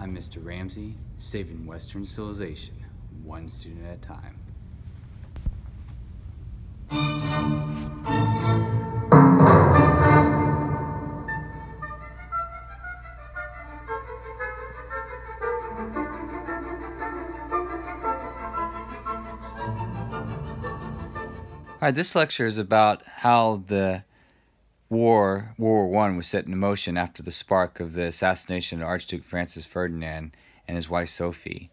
I'm Mr. Ramsey, saving Western civilization, one student at a time. Alright, this lecture is about how the World War I was set into motion after the spark of the assassination of Archduke Francis Ferdinand and his wife Sophie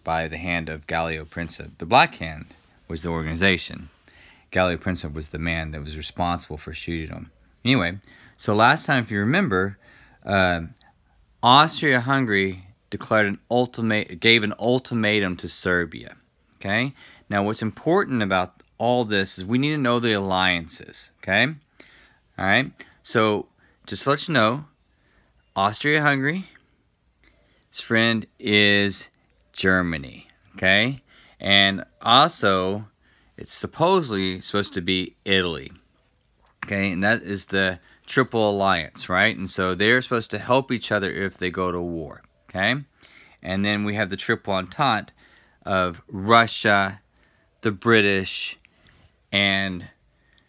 by the hand of Gallo Princip. The Black Hand was the organization. Gallo Princip was the man that was responsible for shooting them. Anyway, so last time, if you remember, AustriaHungary gave an ultimatum to Serbia. Okay? Now, what's important about all this is we need to know the alliances. Okay? Alright, so just to let you know, Austria-Hungary's friend is Germany, okay? And also, it's supposedly supposed to be Italy, okay? And that is the Triple Alliance, right? And so they're supposed to help each other if they go to war, okay? And then we have the Triple Entente of Russia, the British, and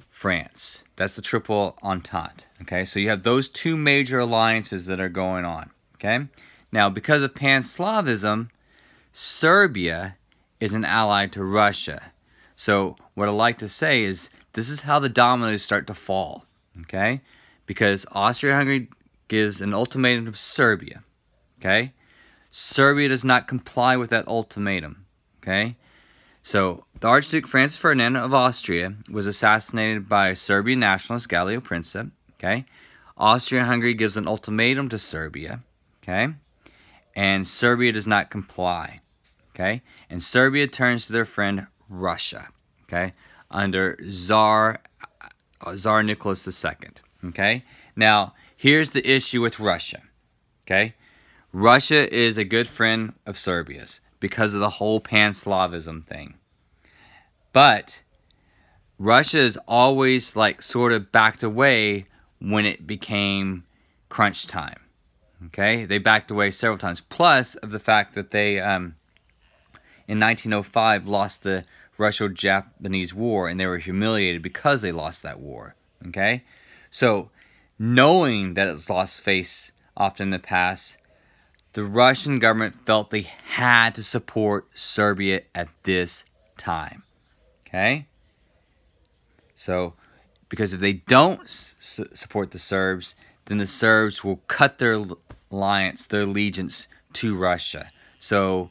France. That's the Triple Entente. Okay, so you have those two major alliances that are going on. Okay, now because of Pan-Slavism, Serbia is an ally to Russia. So what I like to say is this is how the dominoes start to fall. Okay, because Austria-Hungary gives an ultimatum to Serbia. Okay, Serbia does not comply with that ultimatum. Okay. So, the Archduke Francis Ferdinand of Austria was assassinated by Serbian nationalist Gallo Princip, okay? Austria-Hungary gives an ultimatum to Serbia, okay? And Serbia does not comply, okay? And Serbia turns to their friend Russia, okay? Under Tsar Nicholas II, okay? Now, here's the issue with Russia, okay? Russia is a good friend of Serbia's because of the whole Pan-Slavism thing. But Russia is always like sort of backed away when it became crunch time. Okay? They backed away several times. Plus of the fact that they, in 1905, lost the Russo-Japanese War and they were humiliated because they lost that war. Okay? So, knowing that it's lost face often in the past, the Russian government felt they had to support Serbia at this time. Okay? So, because if they don't support the Serbs, then the Serbs will cut their alliance, their allegiance to Russia. So,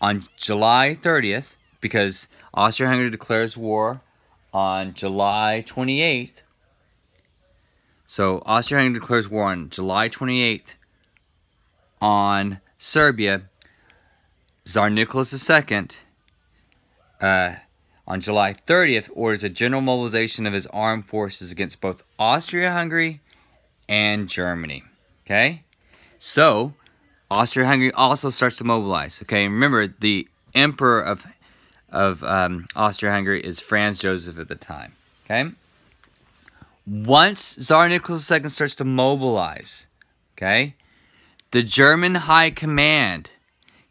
on July 30th, because Austria-Hungary declares war on July 28th, so Austria-Hungary declares war on July 28th, on Serbia, Tsar Nicholas II, on July 30th, orders a general mobilization of his armed forces against both Austria-Hungary and Germany. Okay? So, Austria-Hungary also starts to mobilize. Okay? And remember, the emperor of Austria-Hungary is Franz Joseph at the time. Okay? Once Tsar Nicholas II starts to mobilize, okay, the German High Command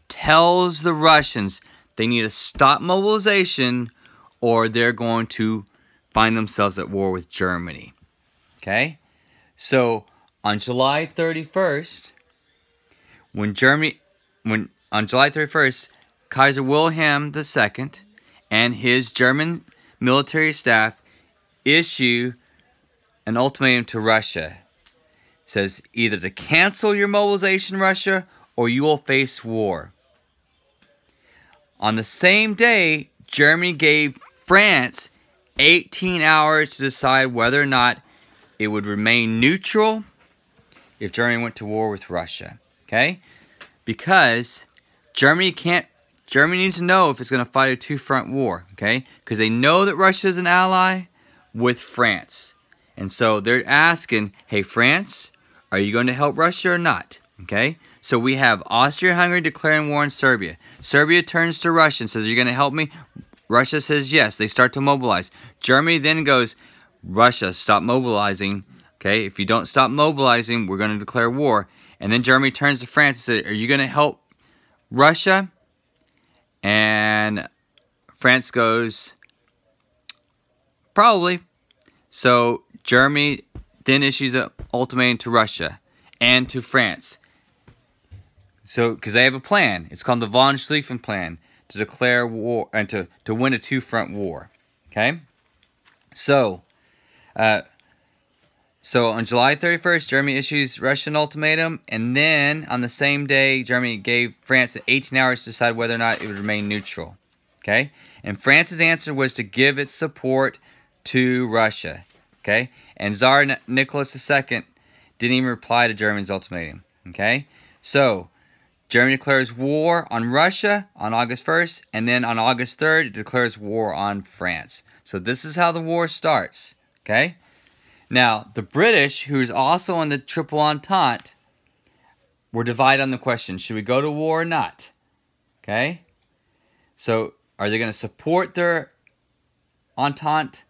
tells the Russians they need to stop mobilization or they're going to find themselves at war with Germany. Okay? So, on July 31st, on July 31st, Kaiser Wilhelm II and his German military staff issue an ultimatum to Russia. Says either to cancel your mobilization, Russia, or you will face war. On the same day, Germany gave France 18 hours to decide whether or not it would remain neutral if Germany went to war with Russia. Okay? Because Germany needs to know if it's going to fight a two-front war. Okay? Because they know that Russia is an ally with France. And so they're asking, hey, France, are you going to help Russia or not? Okay? So we have Austria-Hungary declaring war on Serbia. Serbia turns to Russia and says, are you going to help me? Russia says yes. They start to mobilize. Germany then goes, Russia, stop mobilizing. Okay, if you don't stop mobilizing, we're going to declare war. And then Germany turns to France and says, are you going to help Russia? And France goes, probably. So Germany then issues an ultimatum to Russia and to France. So, because they have a plan. It's called the von Schlieffen Plan to declare war and to win a two-front war. Okay? So on July 31st, Germany issues Russian ultimatum, and then on the same day, Germany gave France 18 hours to decide whether or not it would remain neutral. Okay? And France's answer was to give its support to Russia. Okay? And Tsar Nicholas II didn't even reply to Germany's ultimatum. Okay? So, Germany declares war on Russia on August 1st, and then on August 3rd, it declares war on France. So this is how the war starts. Okay? Now, the British, who is also on the Triple Entente, were divided on the question, should we go to war or not? Okay? So, are they going to support their Entente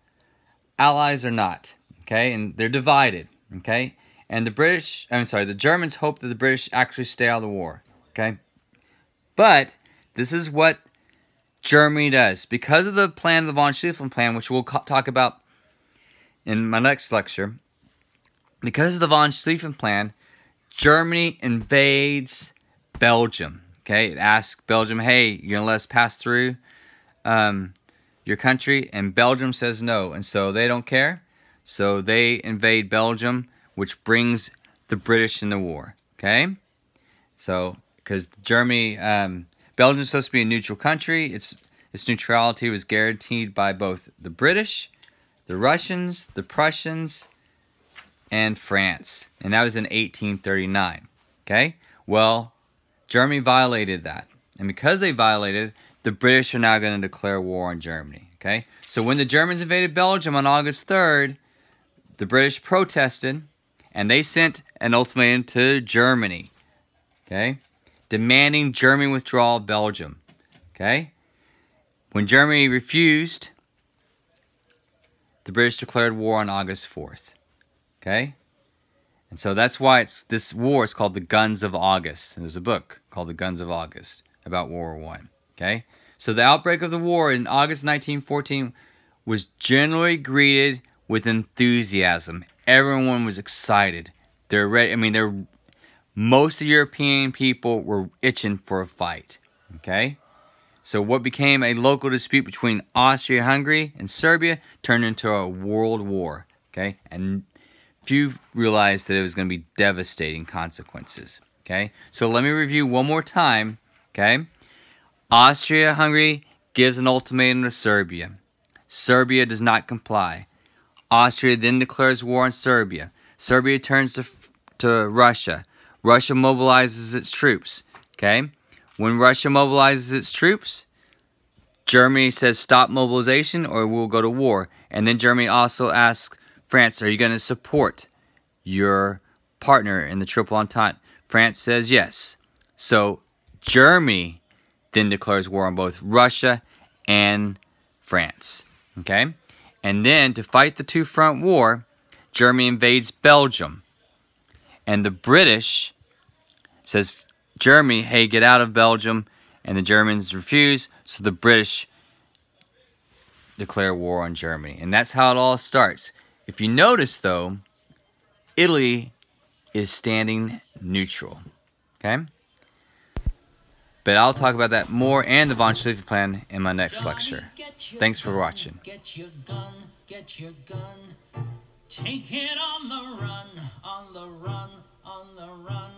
allies or not? Okay? And they're divided. Okay? And the Germans hope that the British actually stay out of the war. Okay? But, this is what Germany does. Because of the plan, the von Schlieffen Plan, which we'll talk about in my next lecture, because of the von Schlieffen Plan, Germany invades Belgium. Okay, it asks Belgium, hey, you're going to let us pass through your country? And Belgium says no, and so they don't care. So they invade Belgium, which brings the British in the war. Okay, so because Belgium is supposed to be a neutral country, its neutrality was guaranteed by both the British, the Russians, the Prussians, and France. And that was in 1839. Okay? Well, Germany violated that. And because they violated, the British are now going to declare war on Germany. Okay? So when the Germans invaded Belgium on August 3rd, the British protested, and they sent an ultimatum to Germany. Okay? Demanding German withdrawal of Belgium. Okay? When Germany refused, the British declared war on August 4th. Okay? And so that's why this war is called the Guns of August. And there's a book called The Guns of August about World War I. Okay? So the outbreak of the war in August 1914 was generally greeted with enthusiasm. Everyone was excited. They're ready. I mean, most of the European people were itching for a fight. Okay? So what became a local dispute between Austria-Hungary and Serbia turned into a world war. Okay? And few realized that it was going to be devastating consequences. Okay? So let me review one more time. Okay? Austria-Hungary gives an ultimatum to Serbia. Serbia does not comply. Austria then declares war on Serbia. Serbia turns to Russia. Russia mobilizes its troops. Okay? When Russia mobilizes its troops, Germany says stop mobilization or we'll go to war. And then Germany also asks France, are you going to support your partner in the Triple Entente? France says yes. So Germany then declares war on both Russia and France. Okay? And then to fight the two-front war, Germany invades Belgium. And the British says, Germany, hey, get out of Belgium. And the Germans refuse, so the British declare war on Germany. And that's how it all starts. If you notice, though, Italy is standing neutral. Okay? But I'll talk about that more and the von Schlieffen Plan in my next lecture. Thanks for watching. Get your gun, get your gun. Take it on the run, on the run, on the run.